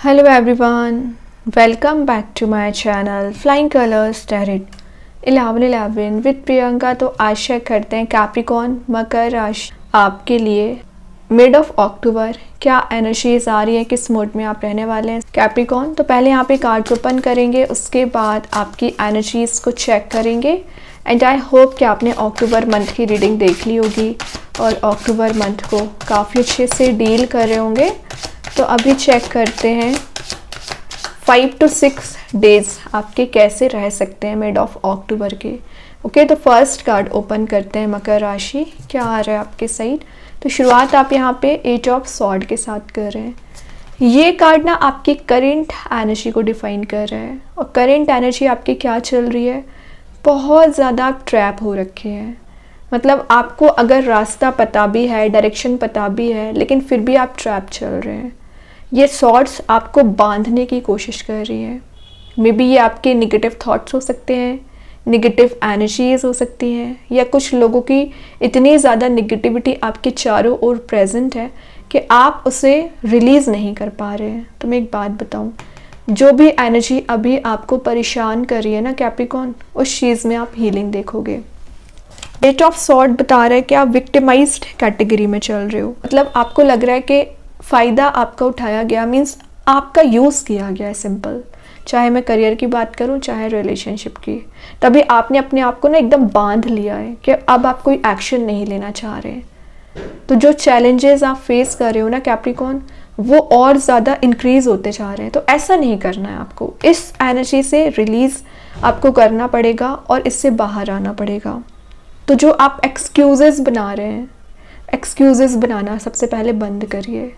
Hello everyone, welcome back to my channel Flying Colors Tarot 11/11 with Priyanka. तो आशा करते हैं Capricorn मकर राशि आपके लिए मिड ऑफ अक्टूबर क्या एनर्जीज आ रही है, किस मोड में आप रहने वाले हैं कैप्रिकॉर्न। तो पहले यहाँ पे कार्ड्स ओपन करेंगे, उसके बाद आपकी एनर्जीज को चेक करेंगे एंड आई होप कि आपने अक्टूबर मंथ की रीडिंग देख ली होगी और अक्टूबर मंथ को काफ़ी अच्छे से डील कर रहे होंगे। तो अभी चेक करते हैं 5 to 6 डेज आपके कैसे रह सकते हैं मिड ऑफ अक्टूबर के। ओके, तो फर्स्ट कार्ड ओपन करते हैं मकर राशि, क्या आ रहा है आपके साइड। तो शुरुआत आप यहाँ पे 8 ऑफ सॉर्ड के साथ कर रहे हैं। ये कार्ड ना आपकी करेंट एनर्जी को डिफाइन कर रहा है और करेंट एनर्जी आपकी क्या चल रही है, बहुत ज़्यादा आप ट्रैप हो रखे हैं। मतलब आपको अगर रास्ता पता भी है, डायरेक्शन पता भी है, लेकिन फिर भी आप ट्रैप चल रहे हैं। ये सॉर्ड्स आपको बांधने की कोशिश कर रही है। मे बी ये आपके निगेटिव थॉट्स हो सकते हैं, निगेटिव एनर्जीज हो सकती हैं, या कुछ लोगों की इतनी ज़्यादा निगेटिविटी आपके चारों ओर प्रेजेंट है कि आप उसे रिलीज़ नहीं कर पा रहे हैं। तो मैं एक बात बताऊं, जो भी एनर्जी अभी आपको परेशान कर रही है ना कैप्रिकॉर्न, उस चीज़ में आप हीलिंग देखोगे। 8 ऑफ सॉर्ड बता रहा है कि आप विक्टिमाइज्ड कैटेगरी में चल रहे हो। मतलब आपको लग रहा है कि फ़ायदा आपका उठाया गया, मीन्स आपका यूज़ किया गया है। सिंपल, चाहे मैं करियर की बात करूं चाहे रिलेशनशिप की, तभी आपने अपने आप को ना एकदम बांध लिया है कि अब आप कोई एक्शन नहीं लेना चाह रहे हैं। तो जो चैलेंजेस आप फेस कर रहे हो ना कैप्रिकॉर्न, वो और ज़्यादा इंक्रीज़ होते जा रहे हैं। तो ऐसा नहीं करना है आपको, इस एनर्जी से रिलीज़ आपको करना पड़ेगा और इससे बाहर आना पड़ेगा। तो जो आप एक्सक्यूज़ेस बना रहे हैं, एक्सक्यूज़ेस बनाना सबसे पहले बंद करिए।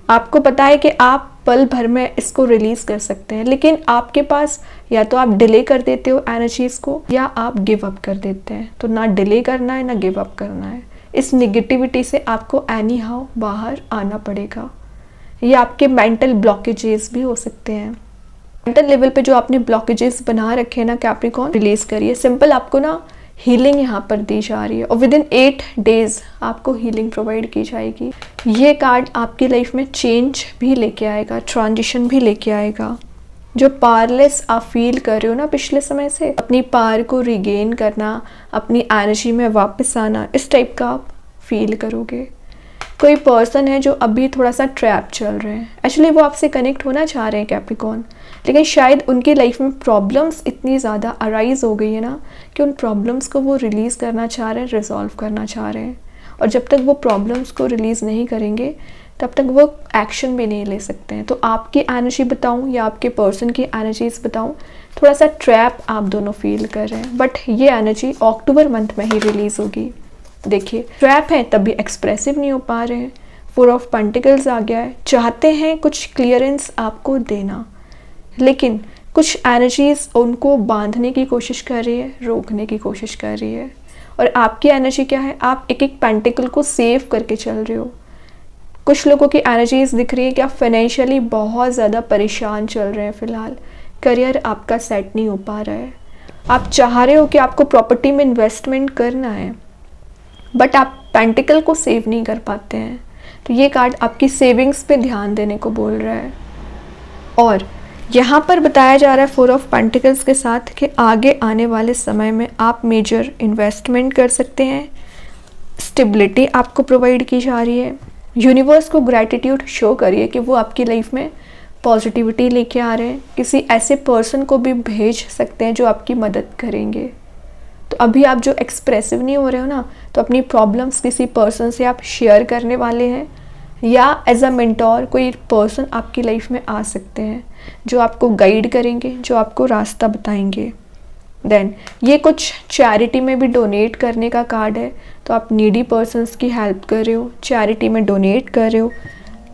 आपको पता है कि आप पल भर में इसको रिलीज़ कर सकते हैं, लेकिन आपके पास या तो आप डिले कर देते हो एनर्जीज़ को या आप गिव अप कर देते हैं। तो ना डिले करना है ना गिव अप करना है। इस निगेटिविटी से आपको एनी हाउ बाहर आना पड़ेगा। ये आपके मेंटल ब्लॉकेजेस भी हो सकते हैं। मेंटल लेवल पे जो आपने ब्लॉकेजेस बना रखे हैं ना कैप्रिकॉर्न, रिलीज़ करिए। सिंपल, आपको ना हीलिंग यहाँ पर दी जा रही है और विद इन 8 डेज आपको हीलिंग प्रोवाइड की जाएगी। ये कार्ड आपकी लाइफ में चेंज भी लेके आएगा, ट्रांजिशन भी लेके आएगा। जो पावरलेस आप फील कर रहे हो ना पिछले समय से, अपनी पावर को रिगेन करना, अपनी एनर्जी में वापस आना, इस टाइप का आप फील करोगे। कोई पर्सन है जो अभी थोड़ा सा ट्रैप चल रहे हैं, एक्चुअली वो आपसे कनेक्ट होना चाह रहे हैं कैप्रिकॉर्न, लेकिन शायद उनकी लाइफ में प्रॉब्लम्स इतनी ज़्यादा अराइज हो गई है ना कि उन प्रॉब्लम्स को वो रिलीज़ करना चाह रहे हैं, रिजॉल्व करना चाह रहे हैं। और जब तक वो प्रॉब्लम्स को रिलीज़ नहीं करेंगे तब तक वो एक्शन भी नहीं ले सकते हैं। तो आपकी एनर्जी बताऊं या आपके पर्सन की एनर्जीज बताऊं, थोड़ा सा ट्रैप आप दोनों फील कर रहे हैं, बट ये एनर्जी अक्टूबर मंथ में ही रिलीज़ होगी। देखिए, ट्रैप है तभी एक्सप्रेसिव नहीं हो पा रहे हैं। 4 ऑफ पेंटिकल्स आ गया है, चाहते हैं कुछ क्लियरेंस आपको देना, लेकिन कुछ एनर्जीज उनको बांधने की कोशिश कर रही है, रोकने की कोशिश कर रही है। और आपकी एनर्जी क्या है, आप एक एक पेंटिकल को सेव करके चल रहे हो। कुछ लोगों की एनर्जीज दिख रही है कि आप फाइनेंशियली बहुत ज़्यादा परेशान चल रहे हैं फ़िलहाल, करियर आपका सेट नहीं हो पा रहा है। आप चाह रहे हो कि आपको प्रॉपर्टी में इन्वेस्टमेंट करना है, बट आप पेंटिकल को सेव नहीं कर पाते हैं। तो ये कार्ड आपकी सेविंग्स पे ध्यान देने को बोल रहा है। और यहाँ पर बताया जा रहा है 4 ऑफ पेंटिकल्स के साथ कि आगे आने वाले समय में आप मेजर इन्वेस्टमेंट कर सकते हैं। स्टेबिलिटी आपको प्रोवाइड की जा रही है। यूनिवर्स को ग्रैटिट्यूड शो करिए कि वो आपकी लाइफ में पॉजिटिविटी लेके आ रहे हैं। किसी ऐसे पर्सन को भी भेज सकते हैं जो आपकी मदद करेंगे। तो अभी आप जो एक्सप्रेसिव नहीं हो रहे हो ना, तो अपनी प्रॉब्लम्स किसी पर्सन से आप शेयर करने वाले हैं, या एज अ मेंटोर कोई पर्सन आपकी लाइफ में आ सकते हैं जो आपको गाइड करेंगे, जो आपको रास्ता बताएंगे। देन ये कुछ चैरिटी में भी डोनेट करने का कार्ड है। तो आप नीडी पर्सन्स की हेल्प कर रहे हो, चैरिटी में डोनेट कर रहे हो।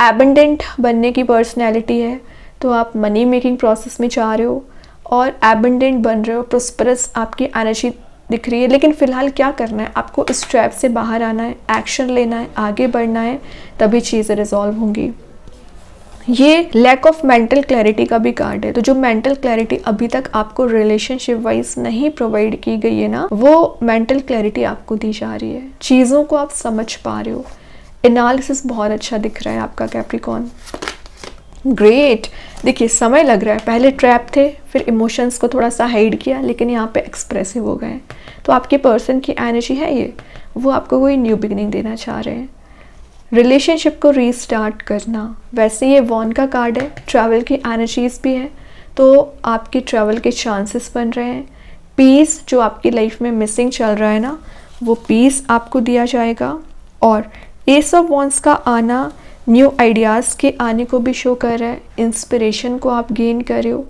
एबंडेंट बनने की पर्सनैलिटी है, तो आप मनी मेकिंग प्रोसेस में जा रहे हो और एबंडेंट बन रहे हो, प्रोस्परस आपकी एनर्जी दिख रही है। लेकिन फ़िलहाल क्या करना है, आपको इस ट्रैप से बाहर आना है, एक्शन लेना है, आगे बढ़ना है, तभी चीज़ें रिजॉल्व होंगी। ये लैक ऑफ मेंटल क्लैरिटी का भी कार्ड है। तो जो मेंटल क्लैरिटी अभी तक आपको रिलेशनशिप वाइज नहीं प्रोवाइड की गई है ना, वो मेंटल क्लैरिटी आपको दी जा रही है। चीज़ों को आप समझ पा रहे हो। एनालिसिस बहुत अच्छा दिख रहा है आपका कैप्रिकॉर्न। ग्रेट। देखिए समय लग रहा है, पहले ट्रैप थे, फिर इमोशंस को थोड़ा सा हाइड किया, लेकिन यहाँ पे एक्सप्रेसिव हो गए। तो आपके पर्सन की एनर्जी है ये, वो आपको कोई न्यू बिगनिंग देना चाह रहे हैं, रिलेशनशिप को रीस्टार्ट करना। वैसे ये वॉन का कार्ड है, ट्रैवल की एनर्जीज भी है, तो आपकी ट्रैवल के चांसेस बन रहे हैं। पीस जो आपकी लाइफ में मिसिंग चल रहा है ना, वो पीस आपको दिया जाएगा। और एस ऑफ वॉन्स का आना न्यू आइडियाज़ के आने को भी शो कर रहा है, इंस्पिरेशन को आप गेन कर रहे हो।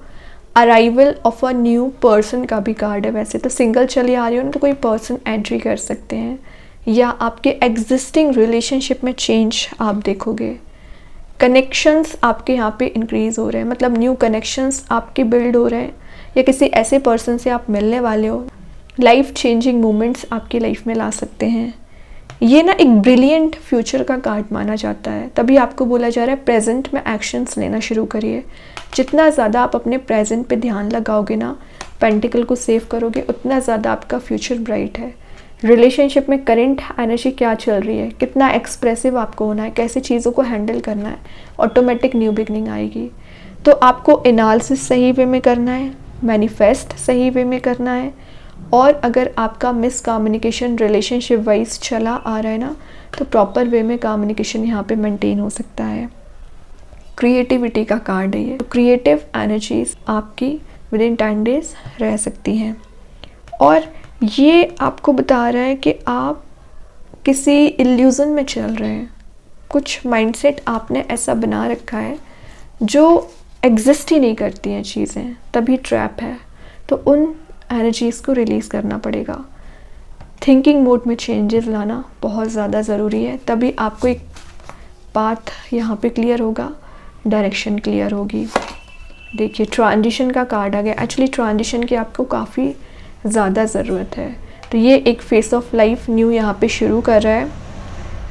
Arrival of a new person का भी कार्ड है। वैसे तो सिंगल चली आ रही हो ना, तो कोई पर्सन एंट्री कर सकते हैं, या आपके एग्जिस्टिंग रिलेशनशिप में चेंज आप देखोगे। कनेक्शंस आपके यहाँ पे इंक्रीज़ हो रहे हैं, मतलब न्यू कनेक्शंस आपके बिल्ड हो रहे हैं, या किसी ऐसे पर्सन से आप मिलने वाले हो। लाइफ चेंजिंग मोमेंट्स आपकी लाइफ में ला सकते हैं। ये ना एक ब्रिलियंट फ्यूचर का कार्ड माना जाता है, तभी आपको बोला जा रहा है प्रेजेंट में एक्शंस लेना शुरू करिए। जितना ज़्यादा आप अपने प्रेजेंट पे ध्यान लगाओगे ना, पेंटिकल को सेव करोगे, उतना ज़्यादा आपका फ्यूचर ब्राइट है। रिलेशनशिप में करंट एनर्जी क्या चल रही है, कितना एक्सप्रेसिव आपको होना है, कैसे चीज़ों को हैंडल करना है, ऑटोमेटिक न्यू बिगनिंग आएगी। तो आपको एनालिसिस सही वे में करना है, मैनिफेस्ट सही वे में करना है। और अगर आपका मिस कम्युनिकेशन रिलेशनशिप वाइज चला आ रहा है ना, तो प्रॉपर वे में कम्युनिकेशन यहाँ पे मेंटेन हो सकता है। क्रिएटिविटी का कार्ड है ये, तो क्रिएटिव एनर्जीज आपकी विद इन 10 डेज रह सकती हैं। और ये आपको बता रहा है कि आप किसी इल्यूज़न में चल रहे हैं, कुछ माइंडसेट आपने ऐसा बना रखा है जो एग्जिस्ट ही नहीं करती हैं चीज़ें, तभी ट्रैप है। तो उन एनर्जीज़ को रिलीज़ करना पड़ेगा। थिंकिंग मोड में चेंजेस लाना बहुत ज़्यादा ज़रूरी है, तभी आपको एक पाथ यहाँ पे क्लियर होगा, डायरेक्शन क्लियर होगी। देखिए ट्रांजिशन का कार्ड आ गया। एक्चुअली ट्रांजिशन की आपको काफ़ी ज़्यादा ज़रूरत है। तो ये एक फेस ऑफ लाइफ न्यू यहाँ पे शुरू कर रहा है,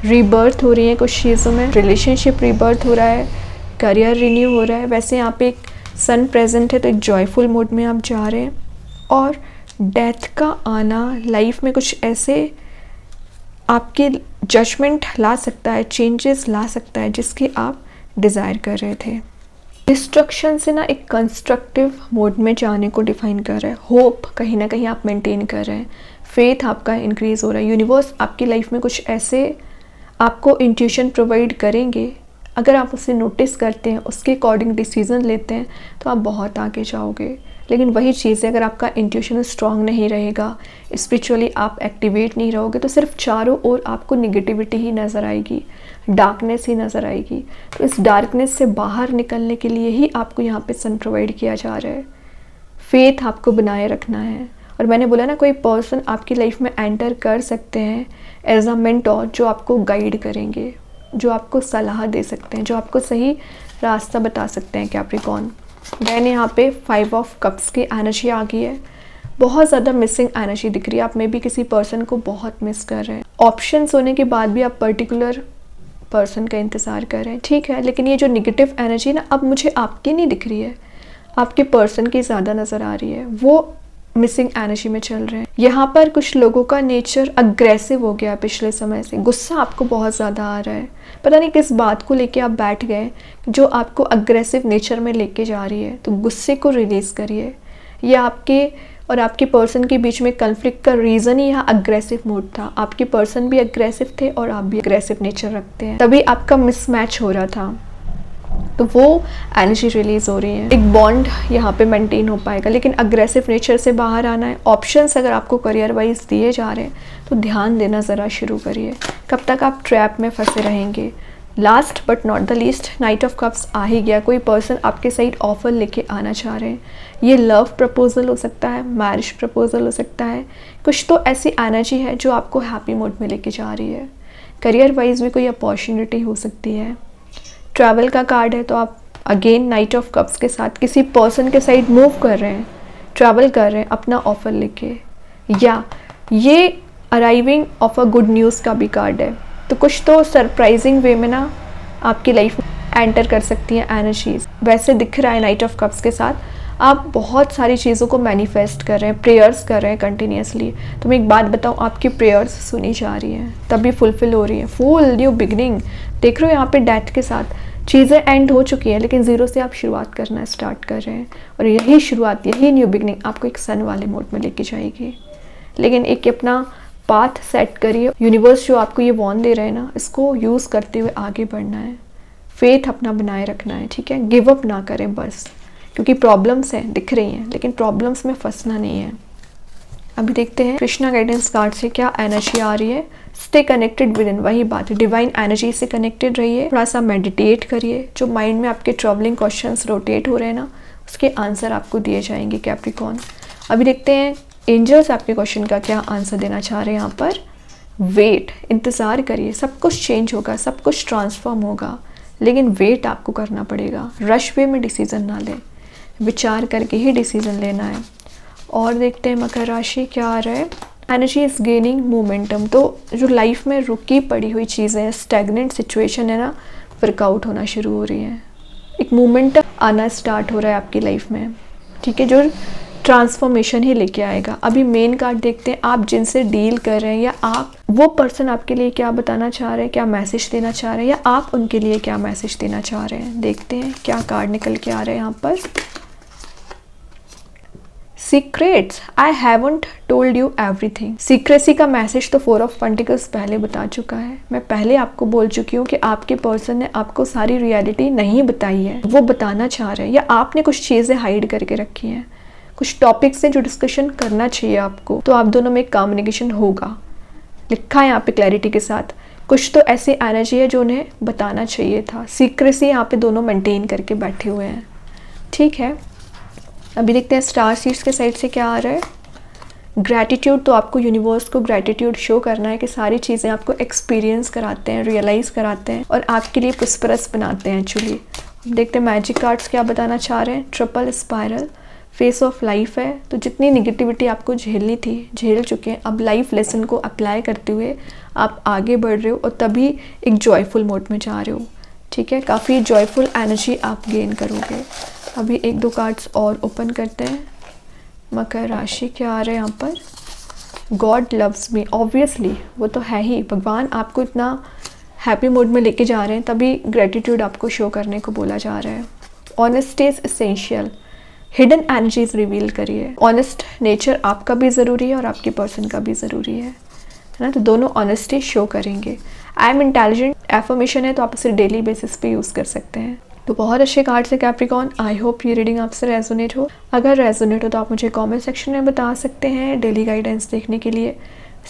रीबर्थ हो रही है कुछ चीज़ों में, रिलेशनशिप रीबर्थ हो रहा है, करियर रिन्यू हो रहा है। वैसे यहाँ पे एक सन प्रेजेंट है, तो एक जॉयफुल मोड में आप जा रहे हैं। और डेथ का आना लाइफ में कुछ ऐसे आपके जजमेंट ला सकता है, चेंजेस ला सकता है जिसकी आप डिज़ायर कर रहे थे। डिस्ट्रक्शन से ना एक कंस्ट्रक्टिव मोड में जाने को डिफाइन कर रहा है। होप कहीं ना कहीं आप मेंटेन कर रहे हैं, फेथ आपका इंक्रीज़ हो रहा है। यूनिवर्स आपकी लाइफ में कुछ ऐसे आपको इंट्यूशन प्रोवाइड करेंगे, अगर आप उसे नोटिस करते हैं, उसके अकॉर्डिंग डिसीजन लेते हैं, तो आप बहुत आगे जाओगे। लेकिन वही चीज़ है, अगर आपका इंट्यूशन स्ट्रांग नहीं रहेगा, स्पिरिचुअली आप एक्टिवेट नहीं रहोगे, तो सिर्फ चारों ओर आपको निगेटिविटी ही नज़र आएगी, डार्कनेस ही नज़र आएगी। तो इस डार्कनेस से बाहर निकलने के लिए ही आपको यहाँ पे सन प्रोवाइड किया जा रहा है। फेथ आपको बनाए रखना है। और मैंने बोला ना, कोई पर्सन आपकी लाइफ में एंटर कर सकते हैं एज अ मेंटोर, जो आपको गाइड करेंगे, जो आपको सलाह दे सकते हैं, जो आपको सही रास्ता बता सकते हैं। कैप्रिकॉर्न देन यहाँ पे 5 ऑफ कप्स की एनर्जी आ गई है। बहुत ज़्यादा मिसिंग एनर्जी दिख रही है, आप मे बी किसी पर्सन को बहुत मिस कर रहे हैं। ऑप्शंस होने के बाद भी आप पर्टिकुलर पर्सन का इंतज़ार कर रहे हैं, ठीक है। लेकिन ये जो निगेटिव एनर्जी ना, अब मुझे आपकी नहीं दिख रही है, आपके पर्सन की ज़्यादा नज़र आ रही है, वो मिसिंग एनर्जी में चल रहे हैं। यहाँ पर कुछ लोगों का नेचर अग्रेसिव हो गया पिछले समय से, गुस्सा आपको बहुत ज़्यादा आ रहा है, पता नहीं किस बात को लेके आप बैठ गए जो आपको अग्रेसिव नेचर में लेके जा रही है। तो गुस्से को रिलीज़ करिए। यह आपके और आपके पर्सन के बीच में कन्फ्लिक्ट का रीज़न ही यहाँ अग्रेसिव मूड था। आपके पर्सन भी अग्रेसिव थे और आप भी अग्रेसिव नेचर रखते हैं, तभी आपका मिसमैच हो रहा था। तो वो एनर्जी रिलीज़ हो रही है, एक बॉन्ड यहाँ पे मेंटेन हो पाएगा। लेकिन अग्रेसिव नेचर से बाहर आना है। ऑप्शंस अगर आपको करियर वाइज दिए जा रहे हैं, तो ध्यान देना ज़रा शुरू करिए। कब तक आप ट्रैप में फंसे रहेंगे। Last but not the least, knight of cups आ ही गया। कोई पर्सन आपके साइड ऑफर लेके आना चाह रहे हैं। ये लव प्रपोजल हो सकता है, मैरिज प्रपोजल हो सकता है, कुछ तो ऐसी एनर्जी है जो आपको हैप्पी मोड में लेके जा रही है। करियर वाइज भी कोई अपॉर्चुनिटी हो सकती है। ट्रैवल का कार्ड है, तो आप अगेन नाइट ऑफ कप्स के साथ किसी पर्सन के साइड मूव कर रहे हैं, ट्रैवल कर रहे हैं अपना ऑफर लेके, या ये arriving of a good news का भी कार्ड है। तो कुछ तो सरप्राइजिंग वे में ना आपकी लाइफ में एंटर कर सकती हैं एनर्जीज। वैसे दिख रहा है नाइट ऑफ कप्स के साथ आप बहुत सारी चीज़ों को मैनिफेस्ट कर रहे हैं, प्रेयर्स कर रहे हैं कंटिन्यूसली। तो मैं एक बात बताऊं, आपकी प्रेयर्स सुनी जा रही हैं, तभी फुलफिल हो रही हैं। फुल न्यू बिगनिंग देख रहे हो यहाँ पे डेथ के साथ। चीज़ें एंड हो चुकी हैं, लेकिन ज़ीरो से आप शुरुआत करना स्टार्ट कर रहे हैं, और यही शुरुआत, यही न्यू बिगनिंग आपको एक सन वाले मोड में लेके जाएगी। लेकिन एक अपना पाथ सेट करिए। यूनिवर्स जो आपको ये वॉर्न दे रहे हैं ना, इसको यूज़ करते हुए आगे बढ़ना है, फेथ अपना बनाए रखना है, ठीक है। गिव अप ना करें बस, क्योंकि प्रॉब्लम्स हैं, दिख रही हैं, लेकिन प्रॉब्लम्स में फंसना नहीं है। अभी देखते हैं कृष्णा गाइडेंस कार्ड से क्या एनर्जी आ रही है। स्टे कनेक्टेड विद इन, वही बात है, डिवाइन एनर्जी से कनेक्टेड रहिए। थोड़ा सा मेडिटेट करिए। जो माइंड में आपके ट्रबलिंग क्वेश्चंस रोटेट हो रहे हैं ना, उसके आंसर आपको दिए जाएंगे कैप्रिकॉर्न। अभी देखते हैं एंजल्स आपके क्वेश्चन का क्या आंसर देना चाह रहे हैं यहाँ पर। वेट, इंतज़ार करिए, सब कुछ चेंज होगा, सब कुछ ट्रांसफॉर्म होगा, लेकिन वेट आपको करना पड़ेगा। रश वे में डिसीज़न ना लें, विचार करके ही डिसीज़न लेना है। और देखते हैं मकर राशि क्या आ रहा है। एनर्जी इज़ गेनिंग मोमेंटम, तो जो लाइफ में रुकी पड़ी हुई चीज़ें हैं, स्टैग्नेंट सिचुएशन है ना, वर्कआउट होना शुरू हो रही हैं। एक मोमेंटम आना स्टार्ट हो रहा है आपकी लाइफ में, ठीक है, जो ट्रांसफॉर्मेशन ही लेके आएगा। अभी मेन कार्ड देखते हैं, आप जिनसे डील कर रहे हैं या आप, वो पर्सन आपके लिए क्या बताना चाह रहे हैं, क्या मैसेज देना चाह रहे हैं, या आप उनके लिए क्या मैसेज देना चाह रहे हैं। देखते हैं क्या कार्ड निकल के आ रहे हैं यहाँ पर। Secrets, I haven't told you everything. Secrecy का मैसेज तो 4 ऑफ पेंटिकल्स पहले बता चुका है। मैं पहले आपको बोल चुकी हूँ कि आपके पर्सन ने आपको सारी रियलिटी नहीं बताई है, वो बताना चाह रहे हैं, या आपने कुछ चीज़ें हाइड करके रखी हैं, कुछ टॉपिक्स हैं जो डिस्कशन करना चाहिए आपको, तो आप दोनों में कम्युनिकेशन होगा। लिखा है यहाँ पे क्लैरिटी के साथ। कुछ तो ऐसी एनर्जी है जो उन्हें बताना चाहिए था। सीक्रेसी यहाँ पे दोनों मेंटेन करके बैठे हुए हैं, ठीक है। अभी देखते हैं स्टार सीड्स के साइड से क्या आ रहा है। ग्रैटिट्यूड, तो आपको यूनिवर्स को ग्रैटिट्यूड शो करना है कि सारी चीज़ें आपको एक्सपीरियंस कराते हैं, रियलाइज़ कराते हैं और आपके लिए प्रॉस्परस बनाते हैं एक्चुअली। देखते हैं मैजिक कार्ड्स क्या बताना चाह रहे हैं। Triple spiral, face of life है, तो जितनी निगेटिविटी आपको झेलनी थी झेल चुके हैं। अब लाइफ लेसन को अप्लाई करते हुए आप आगे बढ़ रहे हो और तभी एक जॉयफुल मोड में जा रहे हो, ठीक है। काफ़ी जॉयफुल एनर्जी आप गेन करोगे। अभी 1-2 कार्ड्स और ओपन करते हैं। मकर राशि क्या आ रहा है यहाँ पर। गॉड लव्स मी, ऑब्वियसली वो तो है ही, भगवान आपको इतना हैप्पी मोड में लेके जा रहे हैं, तभी ग्रेटिट्यूड आपको शो करने को बोला जा रहा है। Honesty is essential, hidden energies reveal करिए। ऑनेस्ट नेचर आपका भी ज़रूरी है और आपके पर्सन का भी ज़रूरी है ना, तो दोनों ऑनेस्टी शो करेंगे। आई एम इंटेलिजेंट एफर्मेशन है, तो आप इसे डेली बेसिस पे यूज़ कर सकते हैं। तो बहुत अच्छे कार्ड्स है कैप्रिकॉर्न। आई होप ये रीडिंग आपसे रेजोनेट हो। अगर रेजोनेट हो तो आप मुझे कमेंट सेक्शन में बता सकते हैं। डेली गाइडेंस देखने के लिए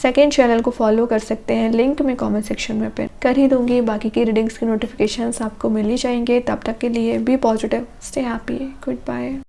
सेकेंड चैनल को फॉलो कर सकते हैं, लिंक मैं कमेंट सेक्शन में पिन कर ही दूंगी। बाकी की रीडिंग्स के नोटिफिकेशंस आपको मिल ही जाएंगे। तब तक के लिए be positive, stay happy, good bye.